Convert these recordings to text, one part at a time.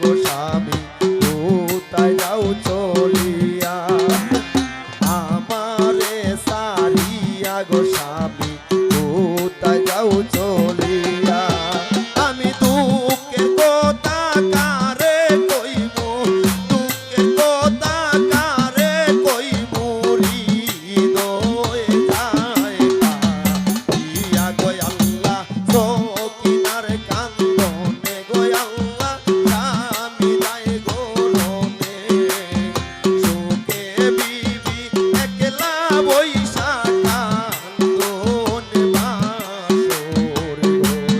গো স্বামী কোথায় যাও চলিয়া আমারে সারিয়া গো স্বামী কোথায় যাও চলিয়া আমি দুঃখের কথা কারে কইব দুঃখের কথা কারে কইব হৃদয়ে যায় ইয়া গো আল্লাহ সকিনার কান্দনে গো আল্লাহ আমি যাই গো রনে সুখে বিবি একলা বইসা কান্দনে বাসর ঘরে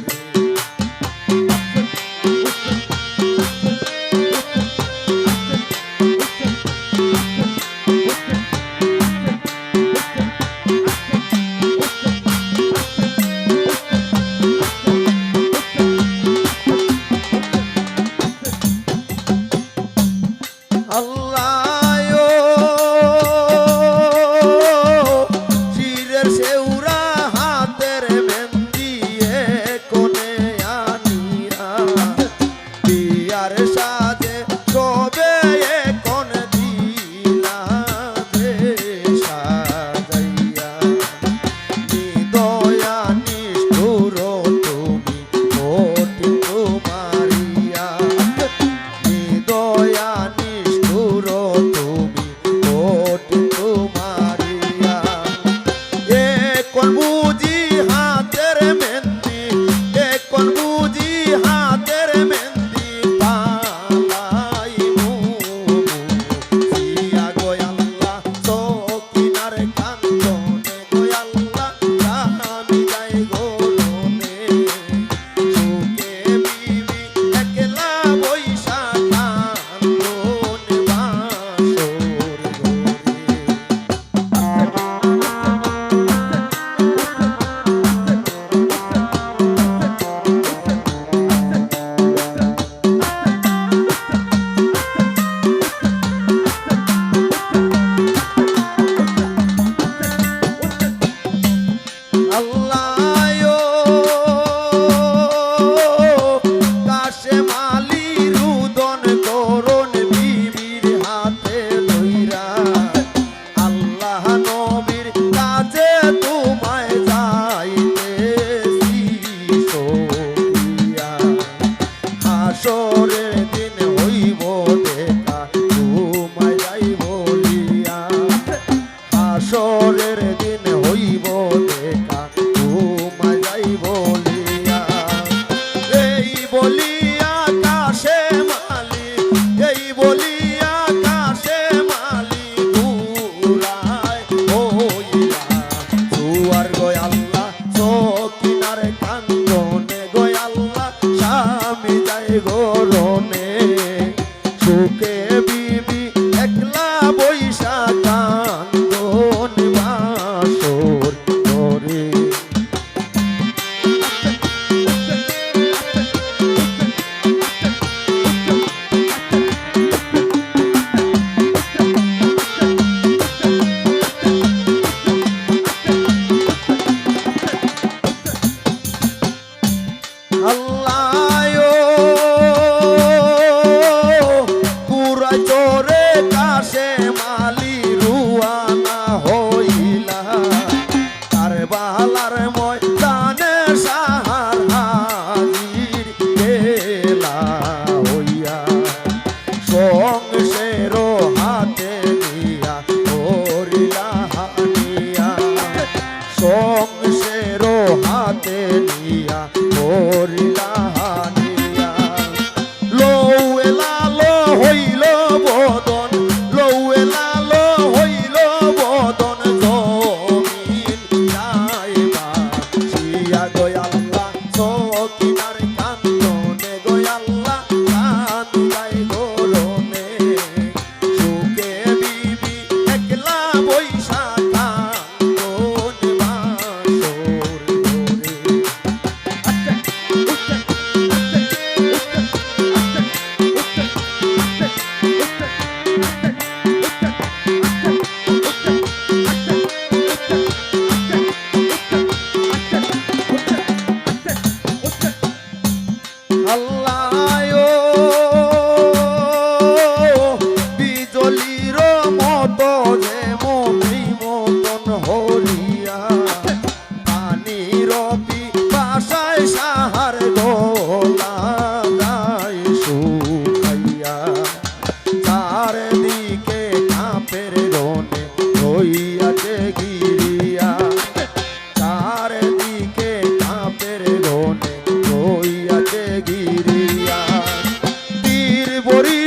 আল্লাহ শিরের সেউরা হাতের মেহেন্দি কোনে আনিয়া বিয়ার সাজে সবে কোন দিলা যে সাজাইয়া নিদয়া নিষ্ঠুর তুমি কোটি তোমারিয়া নিদয়া নিষ্ঠুর তুমি কোটি তোমারিয়া কোন বুঝি হাতের মেহেন্দি কোন বুঝি হাতের মেহেন্দি পালাইমু সিয়া গো আল্লাহ সকিনার কান্দনে গো আল্লাহ আমি যাই গো রনে সুখে বিবি একলা বইসা কান্দনে বাসর আল্লাহ কাশে মালি রুদন করুন বিবির হাতে ধইরা আল্লাহ নবীর কাছে তোমায় যাইতেছি সখিয়া হাসরের দিন হইব দেখা তোমায় যাই বলিয়া হাসরের দিন হইব দেখা তোমায় যাই বলিয়া এই বলিয়া কাশে মালি এই বলিয়া কাশে মালি ঘুরায় হইয়া দুয়ার গো আল্লাহ সকিনার কান্দনে গো আল্লাহ স্বামী যাই গো রনে সুখে বিবি একলা বইসা কান্দনে বাসর ঘরে আল্লাহ পুর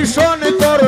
দর্শন করব